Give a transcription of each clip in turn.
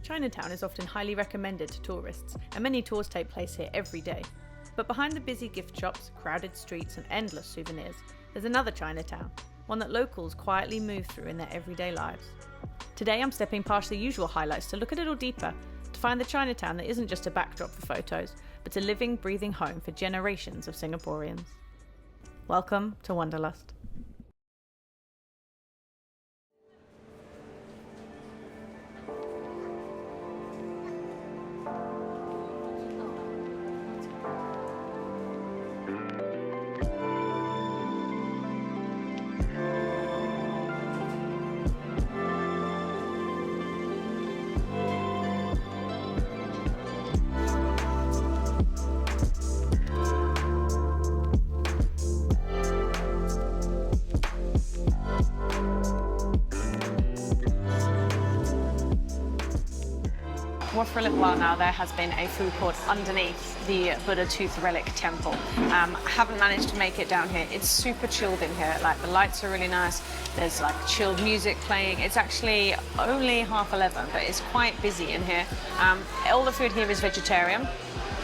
Chinatown is often highly recommended to tourists, and many tours take place here every day. But behind the busy gift shops, crowded streets, and endless souvenirs, there's another Chinatown, one that locals quietly move through in their everyday lives. Today I'm stepping past the usual highlights to look a little deeper, to find the Chinatown that isn't just a backdrop for photos, but a living, breathing home for generations of Singaporeans. Welcome to Wanderlust. Well, for a little while now, there has been a food court underneath the Buddha Tooth Relic Temple. I haven't managed to make it down here. It's super chilled in here. Like, the lights are really nice. There's like chilled music playing. It's actually only 11:30, but it's quite busy in here. All the food here is vegetarian.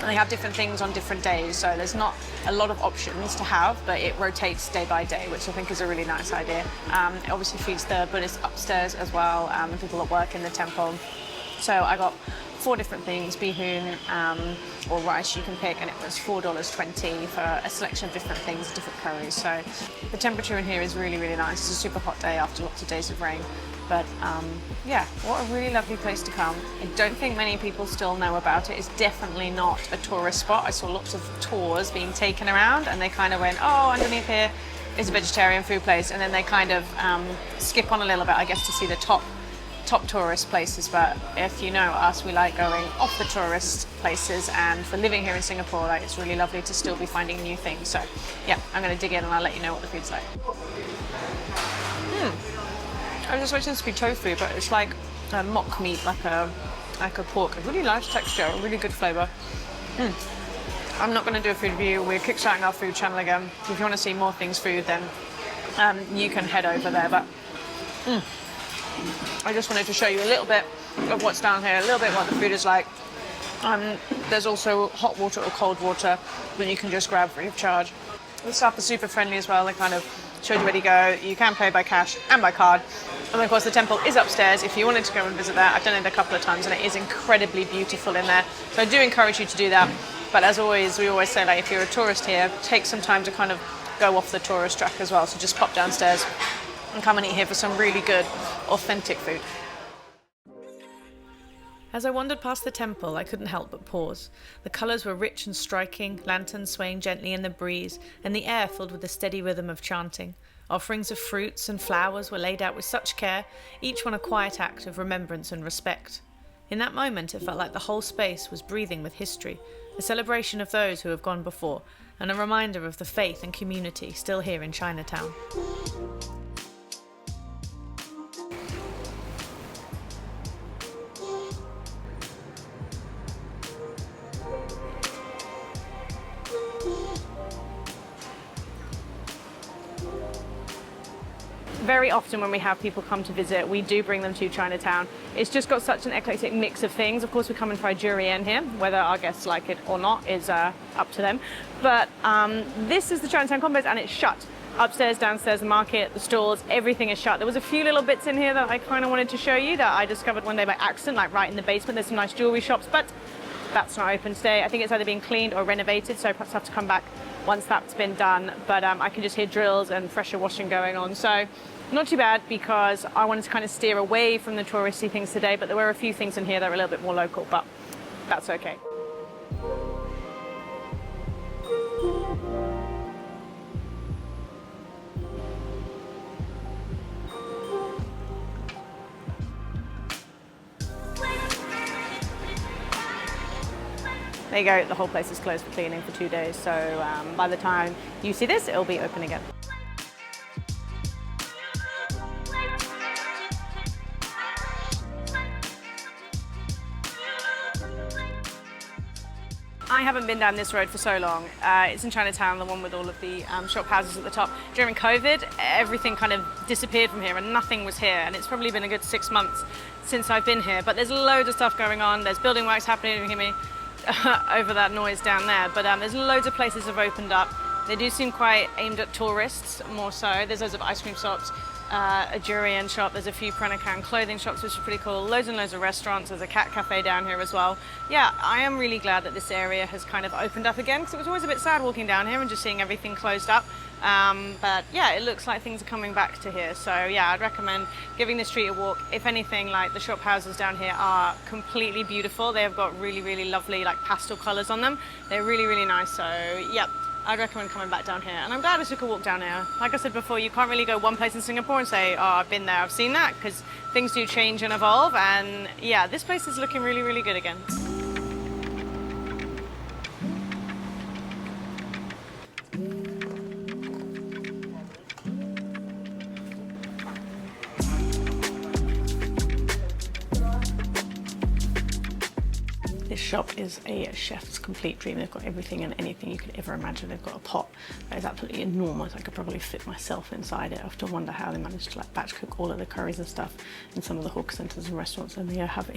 And they have different things on different days, so there's not a lot of options to have, but it rotates day by day, which I think is a really nice idea. It obviously feeds the Buddhists upstairs as well, and people that work in the temple. So I got 4 different things, bihun or rice you can pick, and it was $4.20 for a selection of different things, different curries. So the temperature in here is really, really nice. It's a super hot day after lots of days of rain. But yeah, what a really lovely place to come. I don't think many people still know about it. It's definitely not a tourist spot. I saw lots of tours being taken around and they kind of went, oh, underneath here is a vegetarian food place. And then they kind of skip on a little bit, I guess, to see the top tourist places. But if you know us, we like going off the tourist places, and for living here in Singapore, like, it's really lovely to still be finding new things. So yeah, I'm going to dig in and I'll let you know what the food's like. I was just expecting this to be tofu, but it's like a mock meat, like a pork. A really nice texture, a really good flavour. I'm not going to do a food review. We're kickstarting our food channel again. If you want to see more things food, then you can head over there. But I just wanted to show you a little bit of what's down here, a little bit what the food is like. There's also hot water or cold water that you can just grab free of charge. The staff are super friendly as well. They kind of showed you where to go. You can pay by cash and by card. And of course the temple is upstairs if you wanted to go and visit that. I've done it a couple of times and it is incredibly beautiful in there. So I do encourage you to do that. But as always, we always say, like, if you're a tourist here, take some time to kind of go off the tourist track as well. So just pop downstairs and come and eat here for some really good, authentic food. As I wandered past the temple, I couldn't help but pause. The colours were rich and striking, lanterns swaying gently in the breeze, and the air filled with the steady rhythm of chanting. Offerings of fruits and flowers were laid out with such care, each one a quiet act of remembrance and respect. In that moment, it felt like the whole space was breathing with history, a celebration of those who have gone before, and a reminder of the faith and community still here in Chinatown. Very often when we have people come to visit, we do bring them to Chinatown. It's just got such an eclectic mix of things. Of course, we come and try durian here. Whether our guests like it or not is up to them. But this is the Chinatown complex and it's shut. Upstairs, downstairs, the market, the stores, everything is shut. There was a few little bits in here that I kind of wanted to show you that I discovered one day by accident, like right in the basement. There's some nice jewelry shops, but that's not open today. I think it's either being cleaned or renovated, so I perhaps have to come back once that's been done. But I can just hear drills and pressure washing going on. So not too bad, because I wanted to kind of steer away from the touristy things today, but there were a few things in here that were a little bit more local, but that's okay. There you go, the whole place is closed for cleaning for 2 days, so by the time you see this, it'll be open again. I haven't been down this road for so long. It's in Chinatown, the one with all of the shophouses at the top. During COVID, everything kind of disappeared from here and nothing was here, and it's probably been a good 6 months since I've been here, but there's loads of stuff going on. There's building works happening, you can hear me over that noise down there, but there's loads of places have opened up. They do seem quite aimed at tourists more so. There's loads of ice cream shops, a durian shop, there's a few Peranakan clothing shops, which are pretty cool, loads and loads of restaurants, there's a cat cafe down here as well. Yeah, I am really glad that this area has kind of opened up again, because it was always a bit sad walking down here and just seeing everything closed up. But yeah, it looks like things are coming back to here. So yeah, I'd recommend giving the street a walk. If anything, like the shop houses down here are completely beautiful. They have got really, really lovely like pastel colors on them. They're really, really nice. So yeah, I'd recommend coming back down here. And I'm glad I took a walk down here. Like I said before, you can't really go one place in Singapore and say, oh, I've been there, I've seen that, because things do change and evolve. And yeah, this place is looking really, really good again. This shop is a chef's complete dream. They've got everything and anything you could ever imagine. They've got a pot that is absolutely enormous. I could probably fit myself inside it. I often wonder how they managed to like batch cook all of the curries and stuff in some of the hawker centres and restaurants, and they have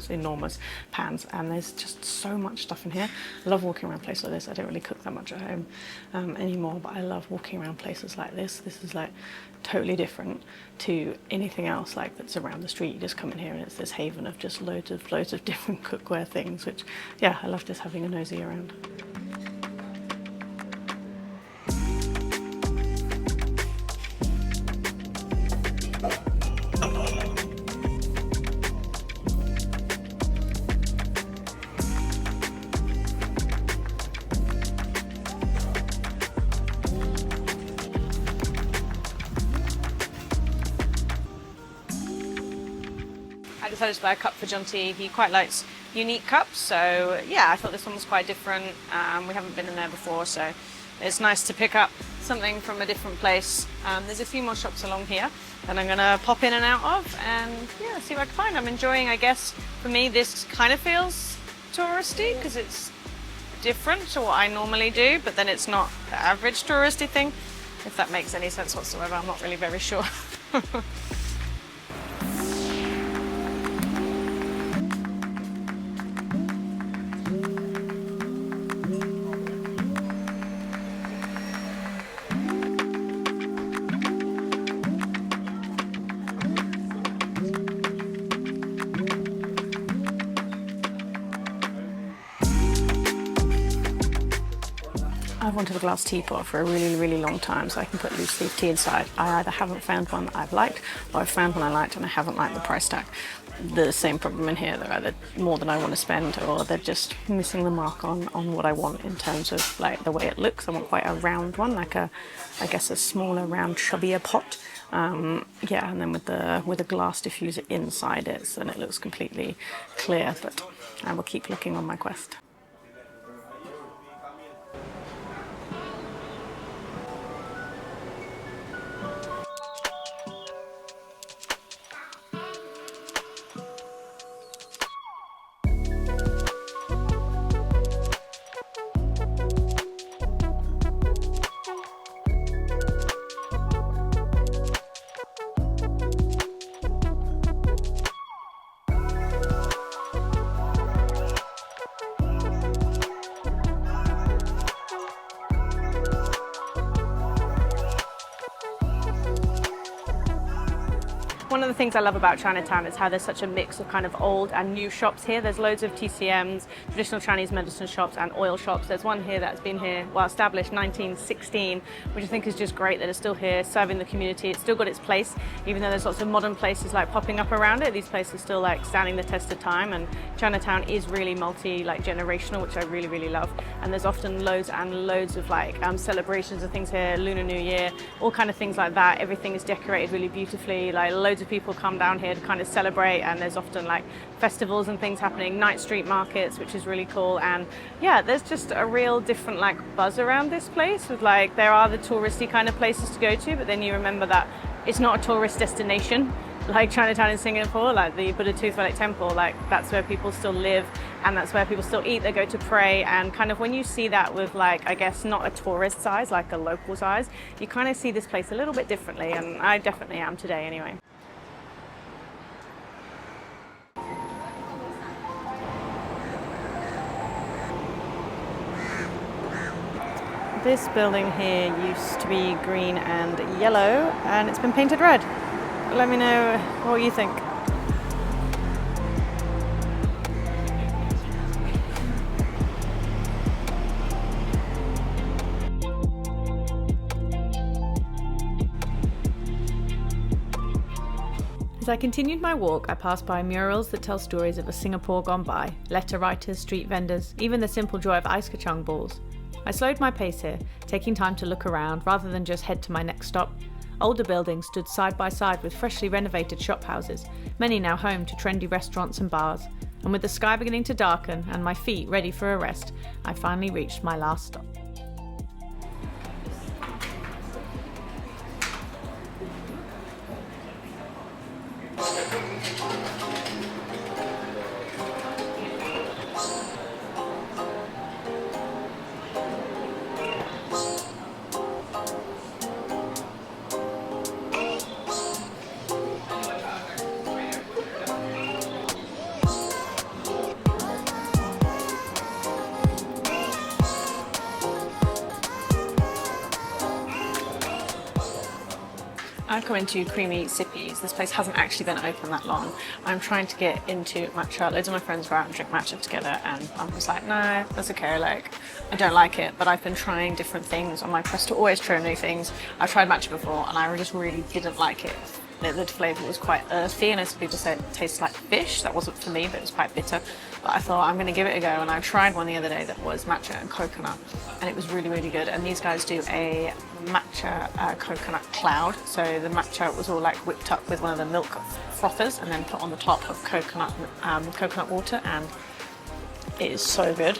enormous pans, and there's just so much stuff in here. I love walking around places like this. I don't really cook that much at home anymore, but I love walking around places like this. This is like totally different to anything else like that's around the street. You just come in here and it's this haven of just loads of different cookware things, which yeah, I love just having a nosy around. I decided to buy a cup for John T. He quite likes unique cups, so yeah, I thought this one was quite different. We haven't been in there before, so it's nice to pick up something from a different place. There's a few more shops along here that I'm going to pop in and out of and yeah, see what I can find. I'm enjoying, I guess, for me this kind of feels touristy because it's different to what I normally do, but then it's not the average touristy thing, if that makes any sense whatsoever. I'm not really very sure. I've wanted a glass teapot for a really long time so I can put loose leaf tea inside. I either haven't found one that I've liked, or I've found one I liked and I haven't liked the price tag. The same problem in here, they're either more than I want to spend or they're just missing the mark on what I want in terms of like the way it looks. I want quite a round one, like I guess a smaller, round, chubbier pot. Yeah, and then with a glass diffuser inside it, so then it looks completely clear, but I will keep looking on my quest. One of the things I love about Chinatown is how there's such a mix of kind of old and new shops here. There's loads of TCMs, traditional Chinese medicine shops and oil shops. There's one here that's been here, well, established 1916, which I think is just great that it's still here serving the community. It's still got its place, even though there's lots of modern places like popping up around it. These places still like standing the test of time, and Chinatown is really generational, which I really love. And there's often loads and loads of like celebrations and things here, Lunar New Year, all kind of things like that. Everything is decorated really beautifully. Like loads of people come down here to kind of celebrate, and there's often like festivals and things happening, night street markets, which is really cool. And yeah, there's just a real different like buzz around this place with like, there are the touristy kind of places to go to, but then you remember that it's not a tourist destination like Chinatown in Singapore, like the Buddha Tooth Relic Temple. Like that's where people still live and that's where people still eat, they go to pray. And kind of when you see that with like, I guess not a tourist size, like a local size, you kind of see this place a little bit differently, and I definitely am today anyway. This building here used to be green and yellow, and it's been painted red. Let me know what you think. As I continued my walk, I passed by murals that tell stories of a Singapore gone by, letter writers, street vendors, even the simple joy of ice kachang balls. I slowed my pace here, taking time to look around rather than just head to my next stop. Older buildings stood side by side with freshly renovated shophouses, many now home to trendy restaurants and bars. And with the sky beginning to darken and my feet ready for a rest, I finally reached my last stop. I've come into Creamie Sippies. This place hasn't actually been open that long. I'm trying to get into matcha. Loads of my friends go out and drink matcha together, and I'm just like, no, that's okay. Like, I don't like it, but I've been trying different things on my quest to always try new things. I've tried matcha before, and I just really didn't like it. The flavour was quite earthy, and as people say, it tastes like fish. That wasn't for me, but it was quite bitter. But I thought I'm going to give it a go, and I tried one the other day that was matcha and coconut, and it was really, really good. And these guys do a matcha coconut cloud. So the matcha was all like whipped up with one of the milk frothers, and then put on the top of coconut water, and it is so good.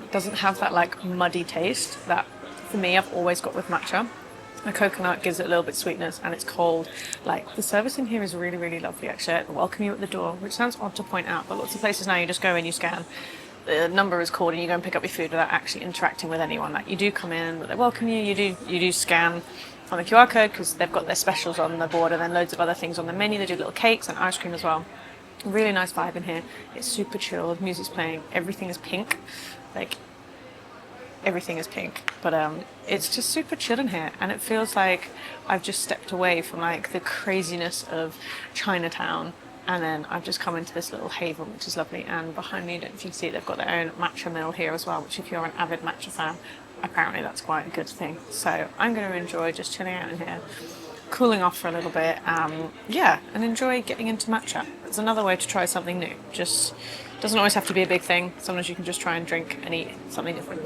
It doesn't have that like muddy taste that for me I've always got with matcha. The coconut gives it a little bit sweetness, and it's cold. Like, the service in here is really, really lovely actually. They welcome you at the door, which sounds odd to point out, but lots of places now you just go in, you scan, the number is called, and you go and pick up your food without actually interacting with anyone. Like, you do come in, but they welcome you. You do scan on the QR code because they've got their specials on the board, and then loads of other things on the menu. They do little cakes and ice cream as well. Really nice vibe in here. It's super chill. The music's playing. Everything is pink. Like, everything is pink, but it's just super chill in here, and it feels like I've just stepped away from like the craziness of Chinatown, and then I've just come into this little haven, which is lovely. And behind me, I don't know if you can see, they've got their own matcha mill here as well, which if you're an avid matcha fan, apparently that's quite a good thing. So I'm going to enjoy just chilling out in here, cooling off for a little bit, yeah, and enjoy getting into matcha. It's another way to try something new. Just doesn't always have to be a big thing. Sometimes you can just try and drink and eat something different.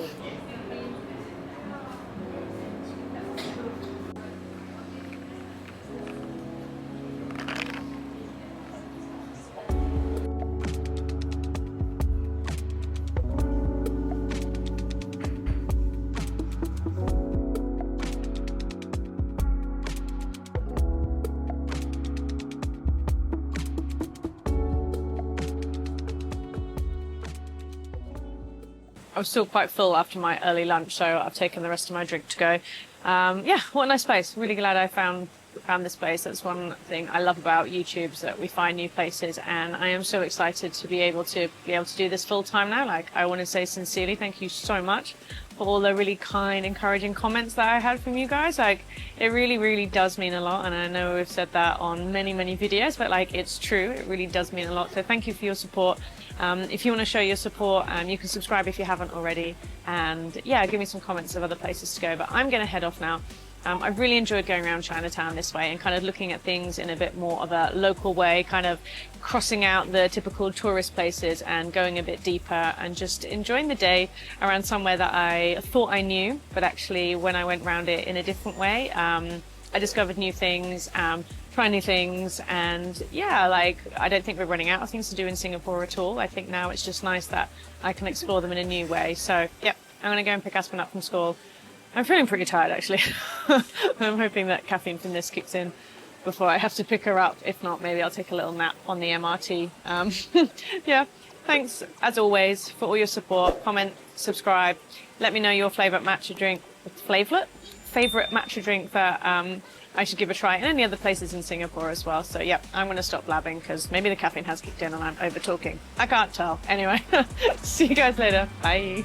I was still quite full after my early lunch, so I've taken the rest of my drink to go. Yeah, what a nice place. Really glad I found this place. That's one thing I love about YouTube, is that we find new places, and I am so excited to be able to do this full time now. Like, I want to say sincerely thank you so much for all the really kind, encouraging comments that I had from you guys. Like, it really, really does mean a lot, and I know we've said that on many, many videos, but like, it's true. It really does mean a lot. So thank you for your support. If you want to show your support, you can subscribe if you haven't already, and yeah, give me some comments of other places to go. But I'm going to head off now. I've really enjoyed going around Chinatown this way and kind of looking at things in a bit more of a local way, kind of crossing out the typical tourist places and going a bit deeper, and just enjoying the day around somewhere that I thought I knew, but actually when I went around it in a different way, I discovered new things, try new things, and yeah, like, I don't think we're running out of things to do in Singapore at all. I think now it's just nice that I can explore them in a new way. So yeah, I'm going to go and pick Aspen up from school. I'm feeling pretty tired actually. I'm hoping that caffeine from this kicks in before I have to pick her up. If not, maybe I'll take a little nap on the MRT. Yeah, thanks as always for all your support. Comment, subscribe, let me know your favourite matcha drink that I should give a try, and any other places in Singapore as well. So yeah, I'm going to stop blabbing because maybe the caffeine has kicked in and I'm over talking. I can't tell. Anyway, see you guys later. Bye.